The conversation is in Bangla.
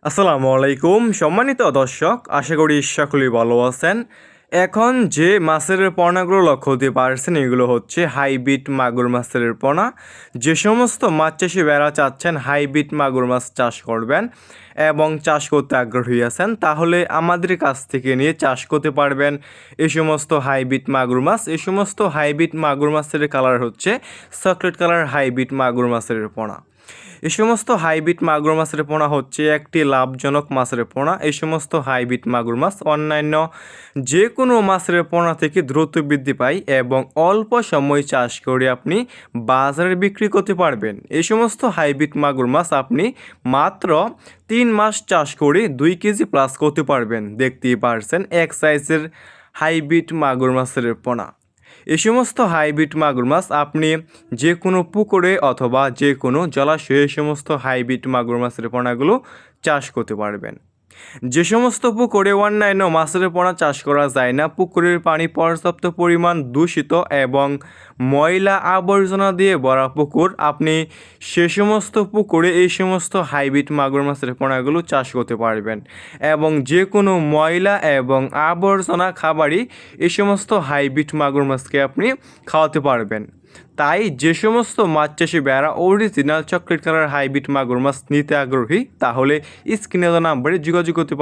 আসসালামু আলাইকুম সম্মানিত দর্শক, আশা করি সকলেই ভালো আছেন। এখন যে মাছের পোনাগুলো লক্ষ্য করতে পারছেন এগুলো হচ্ছে হাইব্রিড মাগুর মাছের পোনা। যে সমস্ত মাছ চাষি বেড়া চাচ্ছেন হাইব্রিড মাগুর মাছ চাষ করবেন এবং চাষ করতে আগ্রহী আছেন, তাহলে আমাদের কাছ থেকে নিয়ে চাষ করতে পারবেন এই সমস্ত হাইব্রিড মাগুর মাছ। এই সমস্ত হাইব্রিড মাগুর মাছের কালার হচ্ছে চকলেট কালার হাইব্রিড মাগুর মাছের পোনা। এই সমস্ত হাইব্রিড মাগুর মাছের পোনা হচ্ছে একটি লাভজনক মাছের পোনা। এই সমস্ত হাইব্রিড মাগুর মাছ অন্যান্য যে কোনো মাছের পোনা থেকে দ্রুত বৃদ্ধি পায় এবং অল্প সময় চাষ করে আপনি বাজারে বিক্রি করতে পারবেন। এই সমস্ত হাইব্রিড মাগুর মাছ আপনি মাত্র 3 মাস চাষ করে 2 কেজি প্লাস করতে পারবেন। দেখতেই পারছেন এক সাইজের হাইব্রিড মাগুর মাছের পোনা। এই সমস্ত হাইব্রিড মাগুর মাছ আপনি যে কোনো পুকুরে অথবা যে কোনো জলাশয়ে এই সমস্ত হাইব্রিড মাগুর মাছের পোনাগুলো চাষ করতে পারবেন। যে সমস্ত পুকুরে অন্যান্য মাছের পোনা চাষ করা যায় না, পুকুরের পানি পর্যাপ্ত পরিমাণ দূষিত এবং ময়লা আবর্জনা দিয়ে ভরা পুকুর, আপনি সে সমস্ত পুকুরে এই সমস্ত হাইব্রিড মাগুর মাছের পোনাগুলো চাষ করতে পারবেন এবং যে কোনো ময়লা এবং আবর্জনা খাবারই এই সমস্ত হাইব্রিড মাগুর মাছকে আপনি খাওয়াতে পারবেন। তাই যে সমস্ত মাছ চাষি বেড়া অরিজিনাল চকলেট কালার হাইব্রিড মাগুর মাছ নিতে আগ্রহী, তাহলে স্ক্রিনে দেওয়া নাম্বারে যোগাযোগ করতে